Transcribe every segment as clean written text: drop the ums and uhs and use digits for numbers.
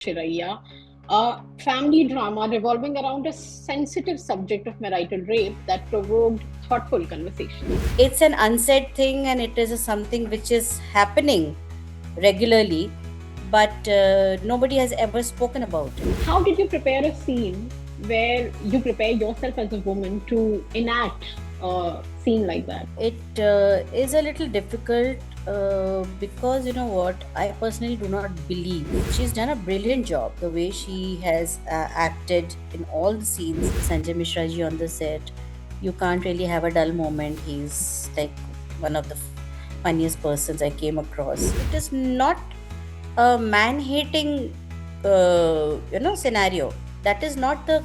Shiraiya, a family drama revolving around a sensitive subject of marital rape that provoked thoughtful conversations. It's an unsaid thing and it is something which is happening regularly, but nobody has ever spoken about it. How did you prepare a scene where you prepare yourself as a woman to enact a scene like that? It is a little difficult because you know what, I personally do not believe she's done a brilliant job. The way she has acted in all the scenes, Sanjay Mishra ji on the set, you can't really have a dull moment. He's like one of the funniest persons I came across. It is not a man-hating, scenario. That is not the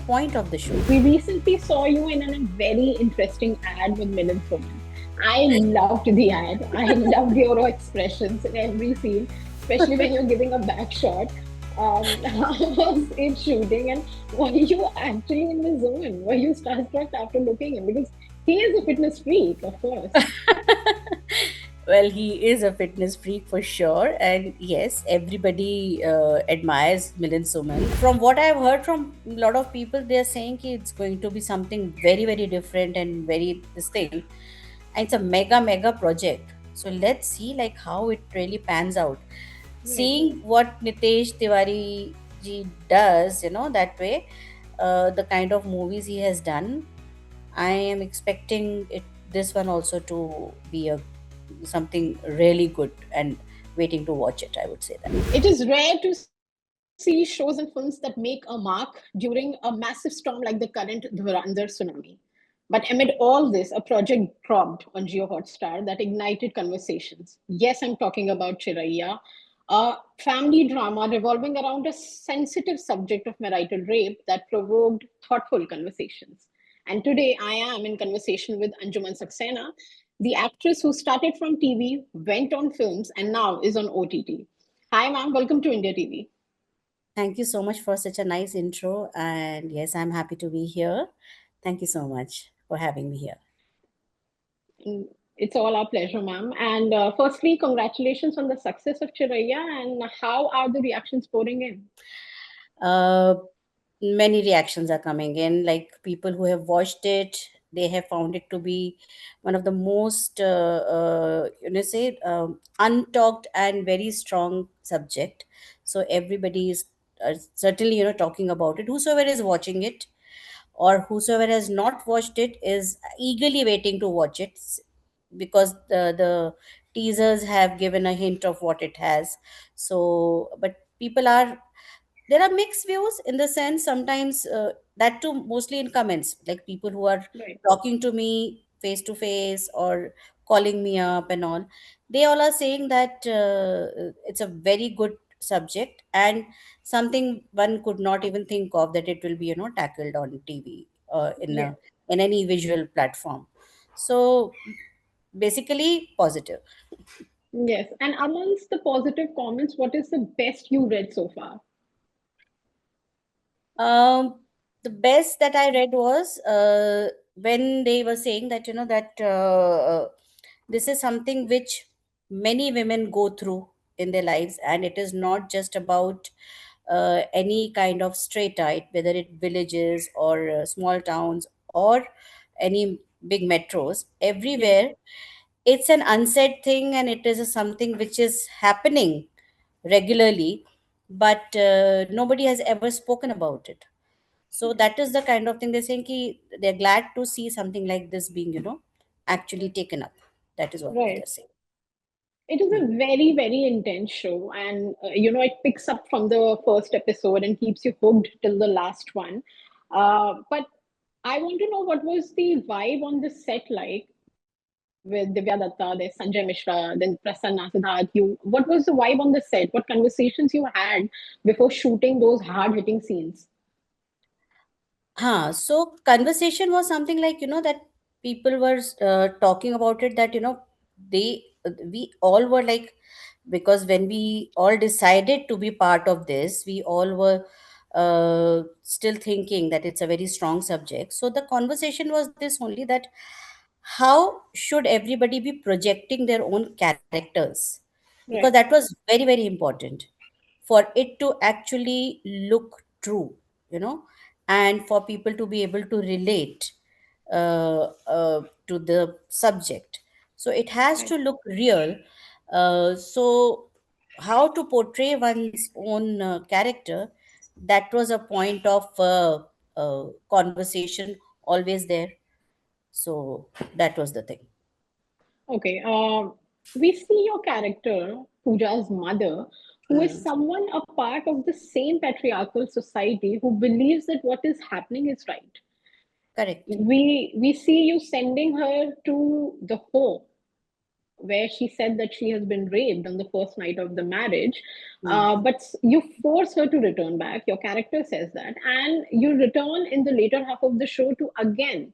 point of the show. We recently saw you in a very interesting ad with Milan Soman. I loved the ad. I loved your expressions in every scene, especially when you're giving a back shot. How was it shooting, and were you actually in the zone? Were you starstruck after looking him? Because he is a fitness freak, of course. Well, he is a fitness freak for sure, and yes, everybody admires Milind Soman. From what I've heard from a lot of people, they are saying ki it's going to be something very, very different and very this thing, and it's a mega project. So let's see like how it really pans out. Yes. Seeing what Nitesh Tiwari ji does, that way, the kind of movies he has done, I am expecting this one also to be a something really good and waiting to watch it. I would say that. It is rare to see shows and films that make a mark during a massive storm like the current Dhurandhar tsunami. But amid all this, a project dropped on Geo Hotstar that ignited conversations. Yes, I'm talking about Chiraiya, a family drama revolving around a sensitive subject of marital rape that provoked thoughtful conversations. And today I am in conversation with Anjuman Saxena, the actress who started from TV, went on films, and now is on OTT. Hi, ma'am. Welcome to India TV. Thank you so much for such a nice intro. And yes, I'm happy to be here. Thank you so much for having me here. It's all our pleasure, ma'am. And firstly, congratulations on the success of Chiraiya. And how are the reactions pouring in? Uh, Many reactions are coming in. Like people who have watched it, they have found it to be one of the most, say, untalked and very strong subject. So everybody is certainly, talking about it. Whosoever is watching it, or whosoever has not watched it is eagerly waiting to watch it because the teasers have given a hint of what it has. So but people are, there are mixed views in the sense sometimes, that too mostly in comments, like people who are Right. talking to me face to face or calling me up and all, they all are saying that it's a very good subject and something one could not even think of that it will be tackled on TV Yes. in any visual platform. So basically positive. Yes. And amongst the positive comments, what is the best you read so far? Um, the best that I read was when they were saying that that this is something which many women go through in their lives, and it is not just about any kind of strata, whether it villages or small towns or any big metros. Yes. Everywhere, it's an unsaid thing, and it is something which is happening regularly, but nobody has ever spoken about it. So that is the kind of thing they're saying ki they're glad to see something like this being, actually taken up. That is what Right. they're saying. It is a very, very intense show, and it picks up from the first episode and keeps you hooked till the last one. But I want to know what was the vibe on the set like with Divya Datta, there's Sanjay Mishra, then Prasanna Siddharth. You, what was the vibe on the set? What conversations you had before shooting those hard-hitting scenes? So conversation was something like, that people were talking about it, that, they, we all were like, because when we all decided to be part of this, we all were still thinking that it's a very strong subject. So the conversation was this only, that how should everybody be projecting their own characters, because Right. that was very, very important. for it to actually look true, you know, and for people to be able to relate to the subject. So it has Right. to look real. So how to portray one's own character, that was a point of conversation always there. So that was the thing. Okay. We see your character, Pooja's mother, who is Mm, someone a part of the same patriarchal society who believes that what is happening is right. correct. We see you sending her to the home where she said that she has been raped on the first night of the marriage. Mm. But you force her to return back. Your character says that. And you return in the later half of the show to again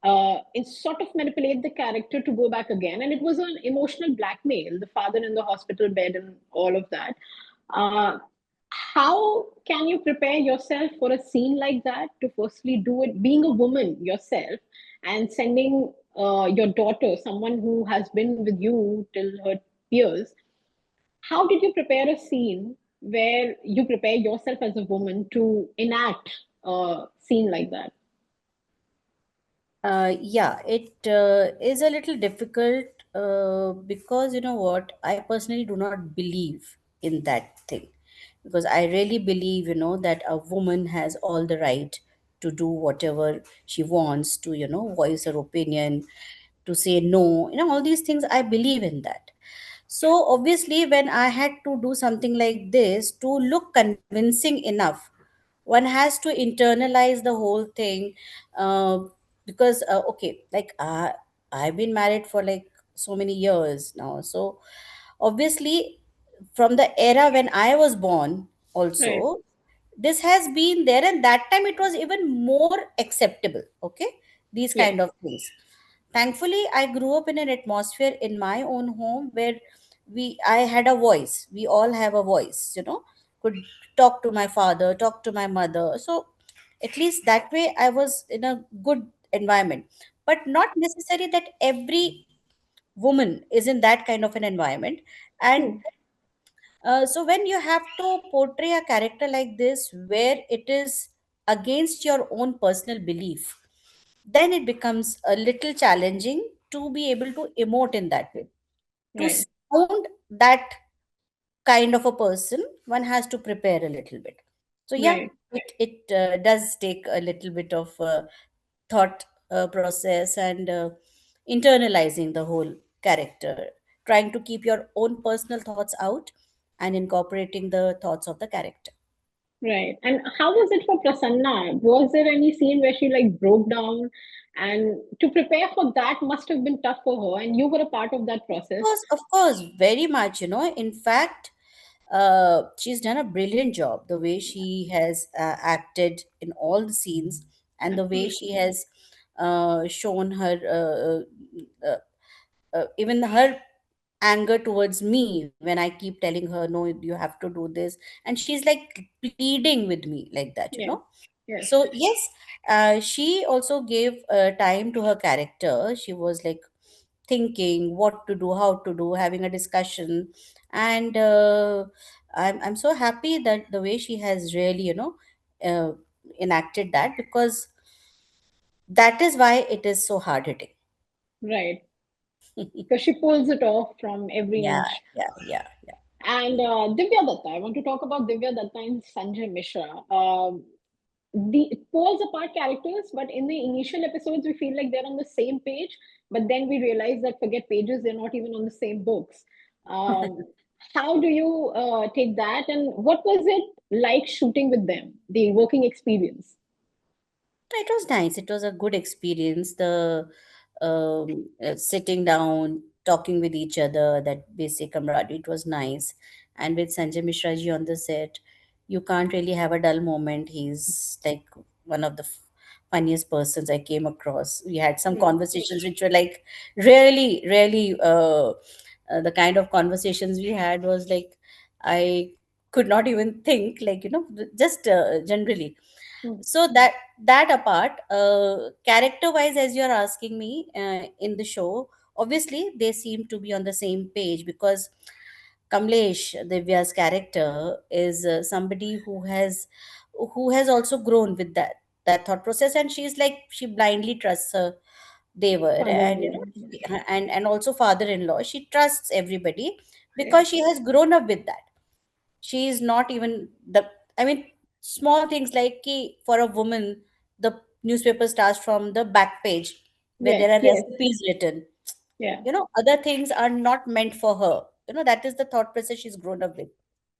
and sort of manipulate the character to go back again. And it was an emotional blackmail, the father in the hospital bed and all of that. Uh, how can you prepare yourself for a scene like that to firstly do it, being a woman yourself and sending your daughter, someone who has been with you till her years? How did you prepare a scene where you prepare yourself as a woman to enact a scene like that? Yeah, it is a little difficult because you know what? I personally do not believe in that thing, because I really believe, you know, that a woman has all the right to do whatever she wants, to, you know, voice her opinion, to say no, you know, all these things. I believe in that. So obviously, when I had to do something like this to look convincing enough, one has to internalize the whole thing. uh, because okay, like I've been married for like so many years now. So obviously, from the era when I was born Right, also, this has been there, and that time it was even more acceptable. Okay, these yes, kind of things. Thankfully, I grew up in an atmosphere in my own home where I had a voice. We all have a voice, you know, could talk to my father, talk to my mother. So at least that way I was in a good environment. But not necessary that every woman is in that kind of an environment. And true, so when you have to portray a character like this where it is against your own personal belief, then it becomes a little challenging to be able to emote in that way. To right, sound that kind of a person, one has to prepare a little bit. So yeah, right. it does take a little bit of thought process, and internalizing the whole character, trying to keep your own personal thoughts out and incorporating the thoughts of the character. Right. And how was it for Prasanna? Was there any scene where she like broke down? And to prepare for that must have been tough for her. And you were a part of that process. Of course, very much. You know, in fact, she's done a brilliant job. The way she has acted in all the scenes, and the way she Absolutely. has shown her, even her anger towards me when I keep telling her, no, you have to do this. And she's like pleading with me like that, you know. Yes. Yes. So yes, she also gave time to her character. She was like thinking what to do, how to do, having a discussion. And I'm so happy that the way she has really, you know, uh, enacted that, because that is why it is so hard hitting. Right. Because she pulls it off from every Yeah, inch. yeah, yeah. And Divya Datta, I want to talk about Divya Datta and Sanjay Mishra. The poles apart characters, but in the initial episodes, we feel like they're on the same page. But then we realize that forget pages, they're not even on the same books. Um, how do you take that? And what was it like shooting with them, the working experience? It was nice. It was a good experience. The sitting down, talking with each other, that basic camaraderie, it was nice. And with Sanjay Mishra ji on the set, you can't really have a dull moment. He's like one of the funniest persons I came across. We had some Right, conversations which were like really, really, the kind of conversations we had was like, I could not even think, like, you know, just generally. mm, So that apart, character wise, as you're asking me, in the show, obviously they seem to be on the same page, because Kamlesh, Divya's character, is somebody who has also grown with that thought process, and she's like she blindly trusts her neighbor, and Father-in-law. and also father-in-law. She trusts everybody Yeah, because she has grown up with that. She is not even the, I mean, small things like ki, for a woman, the newspaper starts from the back page where yes, there are yes, recipes written. yeah, Other things are not meant for her. That is the thought process she's grown up with.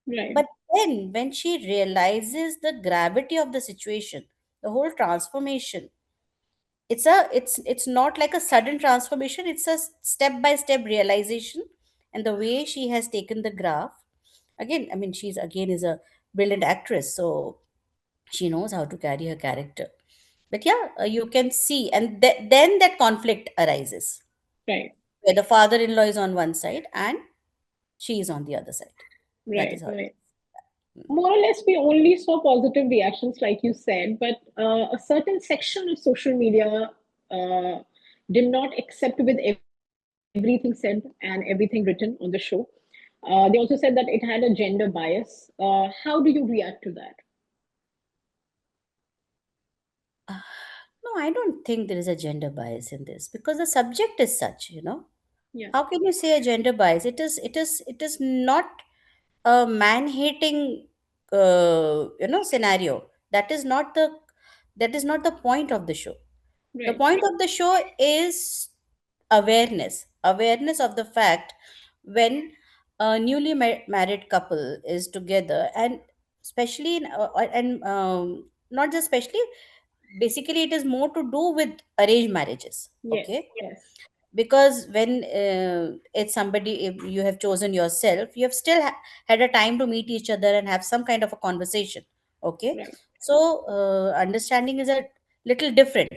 right, But then when she realizes the gravity of the situation, the whole transformation, it's not like a sudden transformation, it's a step by step realization. And the way she has taken the graph, again, I mean, she's again is a brilliant actress, so she knows how to carry her character. But yeah, you can see, and then that conflict arises right, where the father-in-law is on one side and she is on the other side. That right, is how it right. is. More or less, we only saw positive reactions, like you said, but a certain section of social media uh, did not accept with everything said and everything written on the show. They also said that it had a gender bias. How do you react to that? Uh, no, I don't think there is a gender bias in this because the subject is such. Yeah, How can you say a gender bias? It is not a man-hating scenario. That is not the point of the show. The right, point of the show is awareness of the fact when a newly married couple is together, and especially and not just especially, basically it is more to do with arranged marriages. yes, Okay, yes, because when it's somebody, if you have chosen yourself, you have still had a time to meet each other and have some kind of a conversation. Okay, right, so understanding is a little different.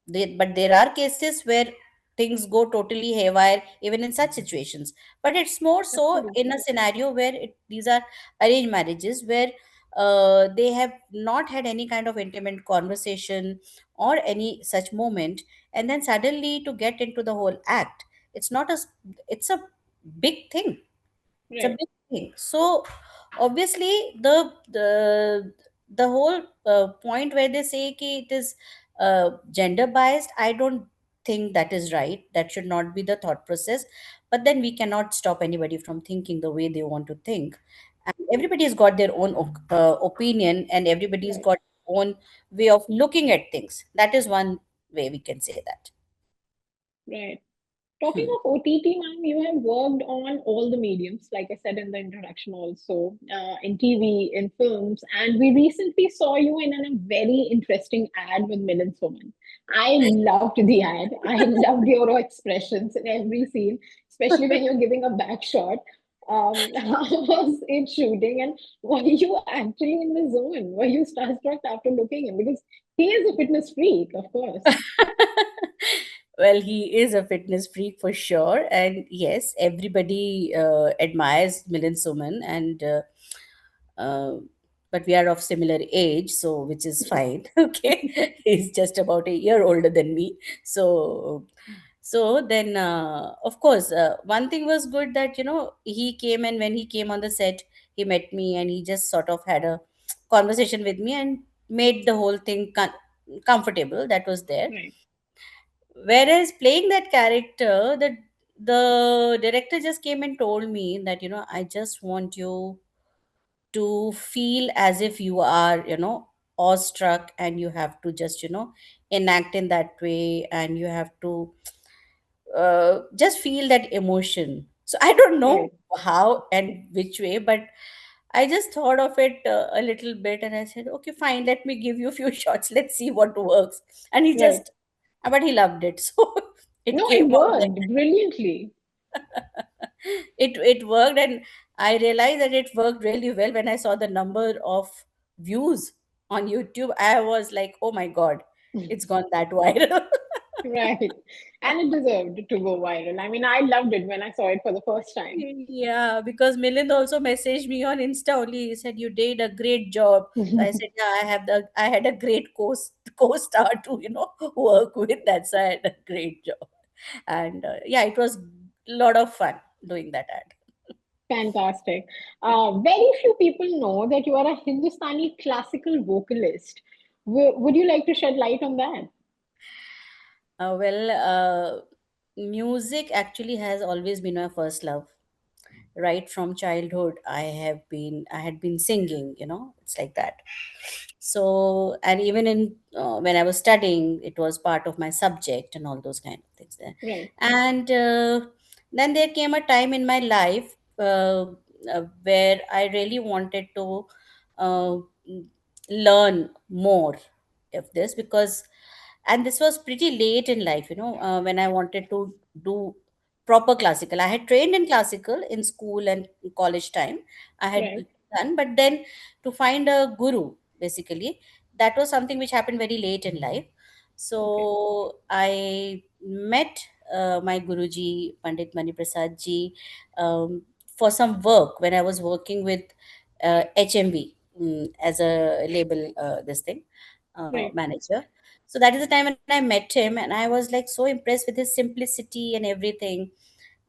But there are cases where things go totally haywire even in such situations, but it's more so in absolutely, a scenario where these are arranged marriages where they have not had any kind of intimate conversation or any such moment, and then suddenly to get into the whole act, it's not a it's a big thing. It's a right, big thing. So obviously the whole point where they say ki it is gender biased, I don't think that is right. That should not be the thought process. But then we cannot stop anybody from thinking the way they want to think. And everybody's got their own opinion, and everybody's right, got their own way of looking at things. That is one way we can say that. right. Talking Hmm. of OTT, ma'am, you have worked on all the mediums, like I said in the introduction, also in TV, in films, and we recently saw you in a very interesting ad with Milind Soman. I loved the ad. I loved your expressions in every scene, especially when you're giving a back shot. How was it shooting, and were you actually in the zone? Were you starstruck after looking in? Because he is a fitness freak, of course. Well, he is a fitness freak for sure, and yes, everybody admires Milind Soman, and uh, but we are of similar age, so which is fine. Okay, he's just about a year older than me, so then of course, one thing was good that he came, and when he came on the set, he met me, and he just sort of had a conversation with me and made the whole thing comfortable. That was there. Right, Whereas playing that character, the director just came and told me that I just want you to feel as if you are awestruck, and you have to just enact in that way, and you have to just feel that emotion. So I don't know right, how and which way, but I just thought of it a little bit, and I said, okay, fine, let me give you a few shots. Let's see what works. And he right. just, but he loved it. So it No, came it out that worked brilliantly. it worked, and I realized that it worked really well when I saw the number of views on YouTube. I was like, oh my God, it's gone that viral. Right. And it deserved to go viral. I mean, I loved it when I saw it for the first time. Yeah, because Milind also messaged me on Insta only. He said, "You did a great job." So I said, "Yeah, I had a great co-star to work with. That, so I had a great job." And yeah, it was a lot of fun doing that ad. Fantastic. Very few people know that you are a Hindustani classical vocalist. Would you like to shed light on that? Well, music actually has always been my first love. Right from childhood, I had been singing. It's like that. So, and even in when I was studying, it was part of my subject and all those kind of things there. Right, And then there came a time in my life where I really wanted to uh, learn more of this, because and this was pretty late in life, when I wanted to do proper classical. I had trained in classical in school and college time. I had right, done, but then to find a guru, basically, that was something which happened very late in life. okay, So I met my Guruji, Pandit Mani Prasad ji, for some work when I was working with HMV, as a label, this thing, right, manager. So that is the time when I met him, and I was like so impressed with his simplicity and everything.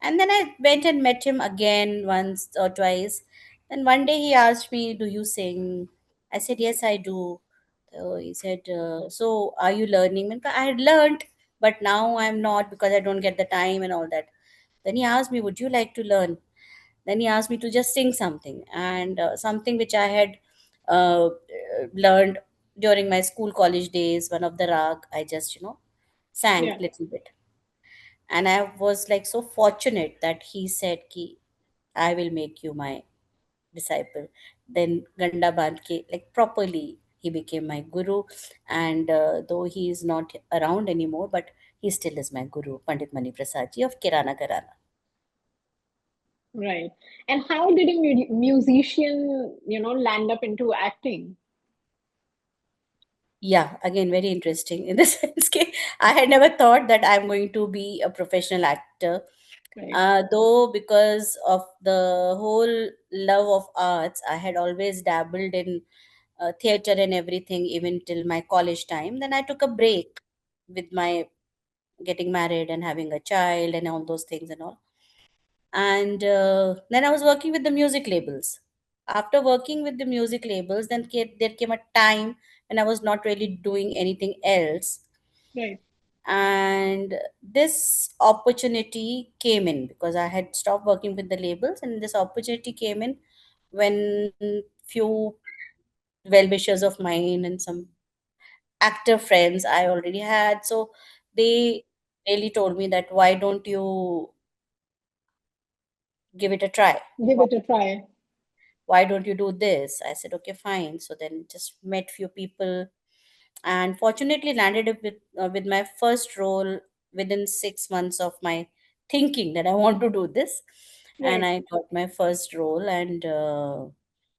And then I went and met him again once or twice. Then one day he asked me, "Do you sing?" I said, "Yes, I do." So he said, "So are you learning?" I had learned, but now I'm not, because I don't get the time and all that. Then he asked me, "Would you like to learn?" Then he asked me to just sing something, and something which I had learned during my school college days. One of the rag, I just sang yeah, little bit, and I was like so fortunate that he said, "Ki I will make you my disciple." Then Ganda Bandke, like properly, he became my guru, and though he is not around anymore, but he still is my guru, Pandit Mani Prasad ji of Kirana Garana. right. And how did a musician, land up into acting? Yeah, again, very interesting in the sense that I had never thought that I'm going to be a professional actor. Right, Though, because of the whole love of arts, I had always dabbled in theater and everything, even till my college time. Then I took a break with my getting married and having a child and all those things and all. And then I was working with the music labels. After working with the music labels, then there came a time when I was not really doing anything else, right, and this opportunity came in because I had stopped working with the labels, and this opportunity came in when few well wishers of mine and some actor friends I already had, so they really told me that, why don't you give it a try? give it a try. Why don't you do this? I said, okay, fine. So then just met few people, and fortunately landed up with my first role within 6 months of my thinking that I want to do this. And Right, I got my first role, and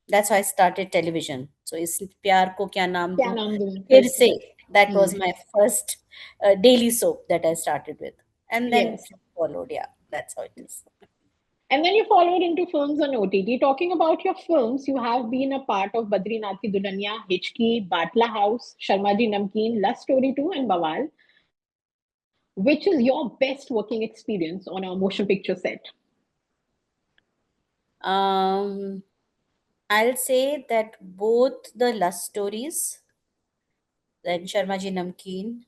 that's how I started television. So is Pyar Ko Kya Naam क्या Do नाम दूं Phir फिर से? Se. That was Hmm. my first daily soap that I started with. And then Yes. followed, yeah, that's how it is. And then you followed into films on OTT. Talking about your films, you have been a part of Badrinath Ki Dulhania, Hichki, Batla House, Sharma Ji Namkeen, Lust Story 2, and Bawal. Which is your best working experience on a motion picture set? Um, I'll say that both the lust stories, then Sharma Ji Namkeen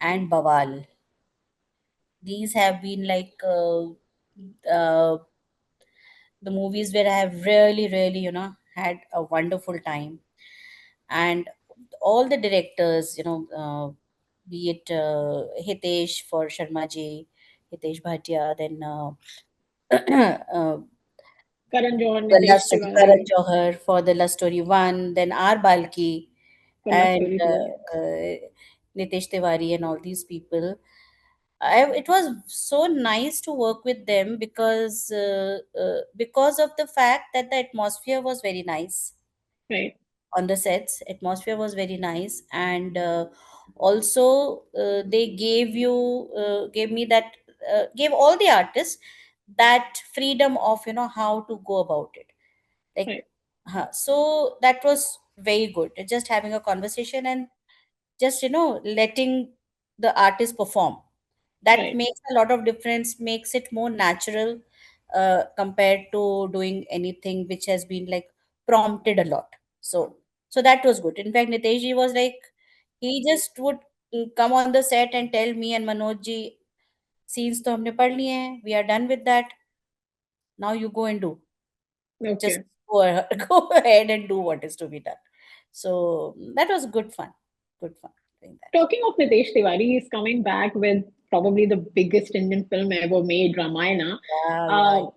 and Bawal, these have been like the movies where I have really, really, had a wonderful time. And all the directors, be it Hitesh for Sharma Ji, Hitesh Bhatia, then Karan Johar, the Nitesh last Karan Tiwari Johar for the last story one, then R Balki, for Lust and Story 2, yeah. Nitesh Tiwari and all these people. It was so nice to work with them because of the fact that the atmosphere was very nice Right, on the sets. Atmosphere was very nice, and also they gave me that gave all the artists that freedom of how to go about it, like, right, so that was very good. Just having a conversation and just letting the artist perform, that right, makes a lot of difference, makes it more natural. compared to doing anything which has been like prompted a lot. So that was good. In fact, Nitesh ji was like, he just would come on the set and tell me and Manoj ji, scenes to humne pad liye hain, we are done with that, now you go and do, just Okay. go ahead and do what is to be done. So that was good fun doing that. Talking of Nitesh Tiwari, he's coming back with probably the biggest Indian film ever made, Ramayana. Yeah, yeah. Uh,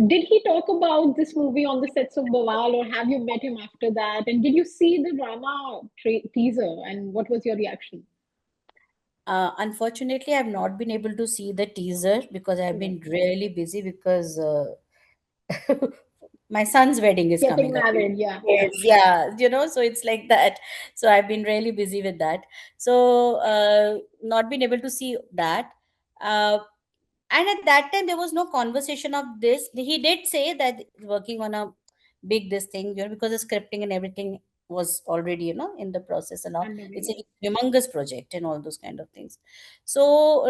did he talk about this movie on the sets of Bawal, or have you met him after that? And did you see the drama teaser? And what was your reaction? Unfortunately, I've not been able to see the teaser because I've Right. been really busy because my son's wedding is Getting coming up. married, yeah, Yes, yeah. yeah, so it's like that. So I've been really busy with that. So not been able to see that. Uh, and at that time, there was no conversation of this. He did say that he's working on a big this thing, because the scripting and everything was already, in the process and all. Underway, It's a yeah. humongous project and all those kind of things. So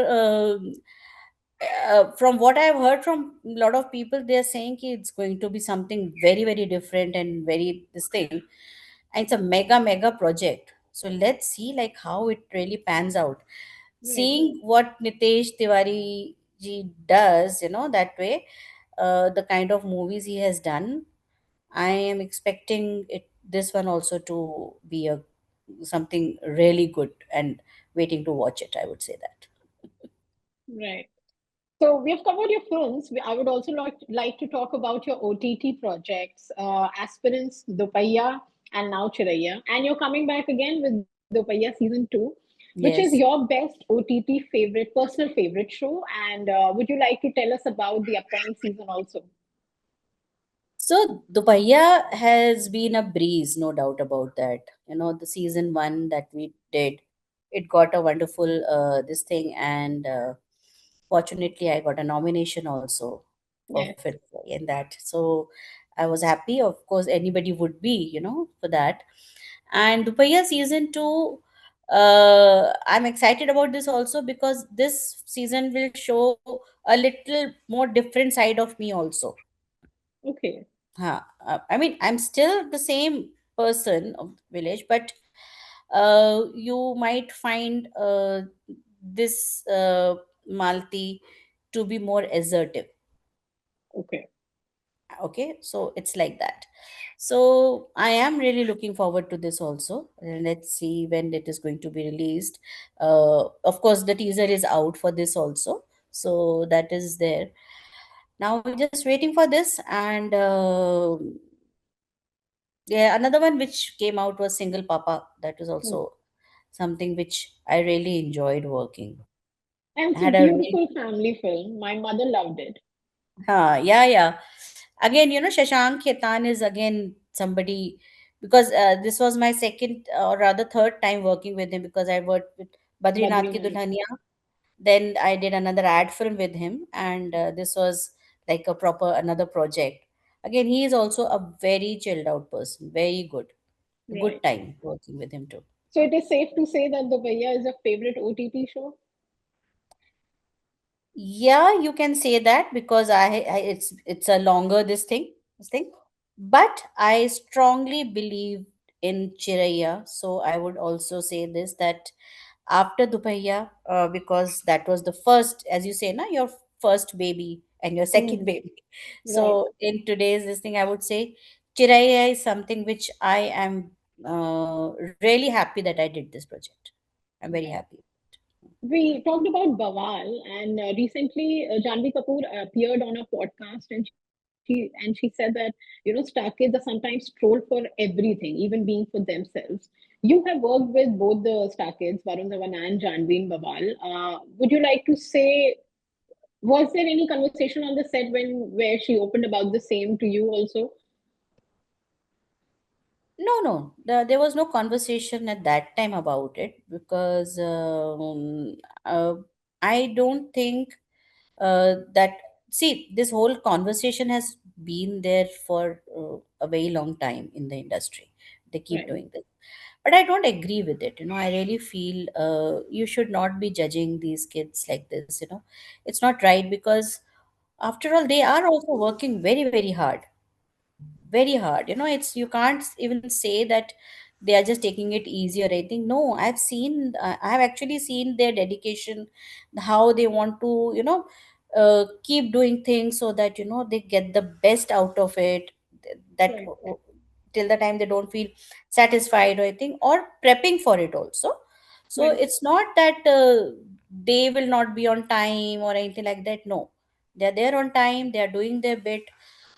from what I've heard from a lot of people, they're saying ki it's going to be something very, very different and very this thing. And it's a mega, mega project. So let's see like how it really pans out. Right, Seeing what Nitesh Tiwari ji does, that way, the kind of movies he has done, I am expecting this one also to be a something really good and waiting to watch it. I would say that. right. So we have covered your films. I would also like to talk about your OTT projects, Aspirants, Dopaiya, and now Chiraiya. And you're coming back again with Dopaiya season 2, which is Yes. your best OTT favorite, personal favorite show. And would you like to tell us about the upcoming season also? So Dupaiya has been a breeze, no doubt about that. The season one that we did, it got a wonderful this thing, and fortunately, I got a nomination also for Yes, film in that. So I was happy. Of course, anybody would be, for that. And Dupaiya season two, I'm excited about this also because this season will show a little more different side of me also. okay, I mean, I'm still the same person of the village, but you might find this Malti to be more assertive. okay. Okay, so it's like that. So I am really looking forward to this also. Let's see when it is going to be released. Of course, the teaser is out for this also, so that is there. Now we're just waiting for this, and yeah, another one which came out was Single Papa. That was Hmm. also something which I really enjoyed working. And I it's a had a really, beautiful family film. My mother loved it. yeah, yeah. Again, Shashank Khetan is again somebody because this was my second or rather third time working with him because I worked with Badrinath Ki Badrinath. Dulhania. Then I did another ad film with him, and this was like a proper another project. Again, he is also a very chilled out person, very good. Good Right. time working with him too. So it is safe to say that The Bhaiya is a favorite OTT show. Yeah, you can say that because it's a longer this thing, but I strongly believe in Chiraiya. So I would also say this that after Dupaiya, because that was the first, as you say, na your first baby and your second Hmm. baby. Right. So in today's this thing, I would say Chiraiya is something which I am really happy that I did this project. I'm very Right. happy. We talked about Bawal, and recently Janvi Kapoor appeared on a podcast, and she said that star kids are sometimes trolled for everything, even being for themselves. You have worked with both the star kids, Varun Dhawan and Janvi in Bawal. Would you like to say, was there any conversation on the set where she opened about the same to you also? No, no, there was no conversation at that time about it because uh, I don't think that, see, this whole conversation has been there for a very long time in the industry. They keep Right. doing this. But I don't agree with it. I really feel you should not be judging these kids like this. It's not right because After all, they are also working very, very hard, very hard. It's, you can't even say that they are just taking it easy or anything. No, I've actually seen their dedication, how they want to, keep doing things so that, they get the best out of it. That Right, till the time they don't feel satisfied or anything, or prepping for it also. So right, it's not that they will not be on time or anything like that. No, they're there on time, they are doing their bit.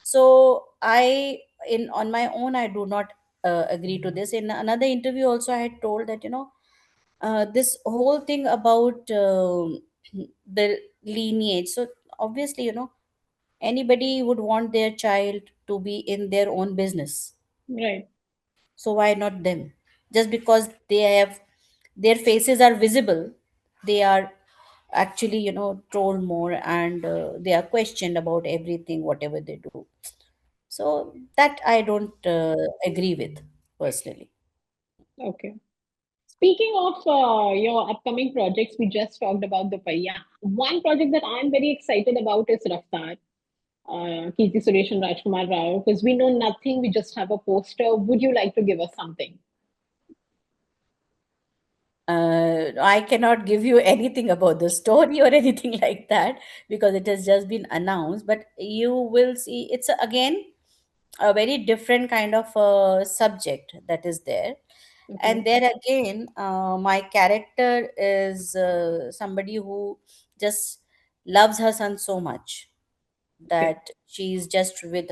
So I, in on my own, I do not agree to this. In another interview also, I had told that, this whole thing about the lineage. So obviously, anybody would want their child to be in their own business. right. So why not them? Just because they have, their faces are visible, they are actually, trolled more, and they are questioned about everything, whatever they do. So that I don't agree with personally. Okay. Speaking of your upcoming projects, we just talked about the Paya. One project that I'm very excited about is Raftar, Kirti Suresh and Rajkumar Rao, because we know nothing, we just have a poster. Would you like to give us something? I cannot give you anything about the story or anything like that, because it has just been announced. But you will see, it's again a very different kind of subject that is there. And Okay, there again, my character is somebody who just loves her son so much okay, that she's just with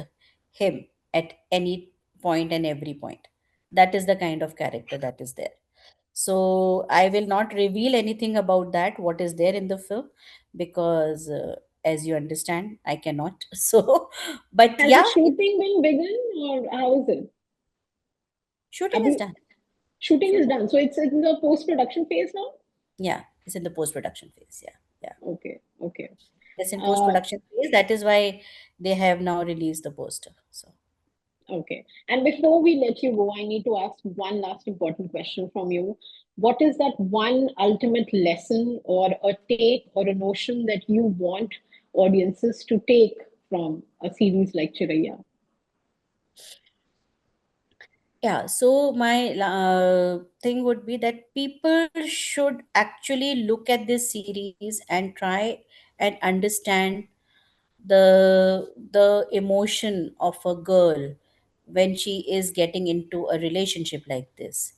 him at any point and every point. That is the kind of character that is there. So I will not reveal anything about that, what is there in the film, because as you understand, I cannot. So, but has the yeah, shooting been begun or how is it? shooting Have is you done. shooting is Shooting, done? So it's in the post production phase now. yeah, it's in the post production phase. Yeah, yeah. Okay, okay. It's in post Uh, production phase. That is why they have now released the poster. So, Okay. And before we let you go, I need to ask one last important question from you. What is that one ultimate lesson or a take or a notion that you want audiences to take from a series like Chiraiya? yeah, so my thing would be that people should actually look at this series and try and understand the emotion of a girl when she is getting into a relationship like this.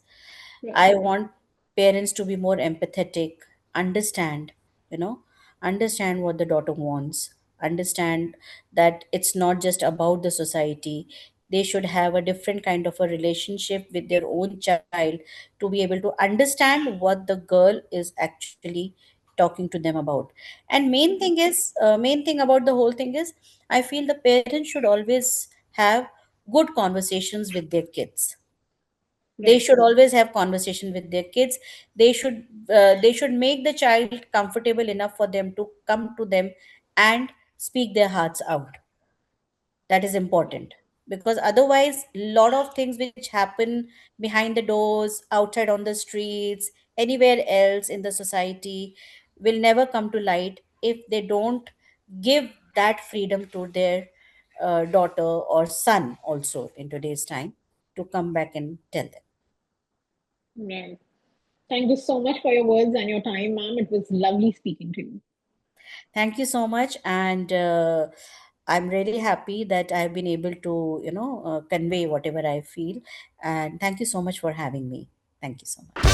Right. I want parents to be more empathetic, understand, you know, understand what the daughter wants, understand that it's not just about the society. They should have a different kind of a relationship with their own child to be able to understand what the girl is actually talking to them about. And main thing about the whole thing is, I feel the parents should always have good conversations with their kids. They Right. should always have conversation with their kids. They should make the child comfortable enough for them to come to them and speak their hearts out. That is important, because otherwise a lot of things which happen behind the doors, outside on the streets, anywhere else in the society, will never come to light if they don't give that freedom to their daughter or son also in today's time, to come back and tell them. Right. Thank you so much for your words and your time, ma'am. It was lovely speaking to you. Thank you so much, and I'm really happy that I've been able to, convey whatever I feel. And thank you so much for having me. Thank you so much.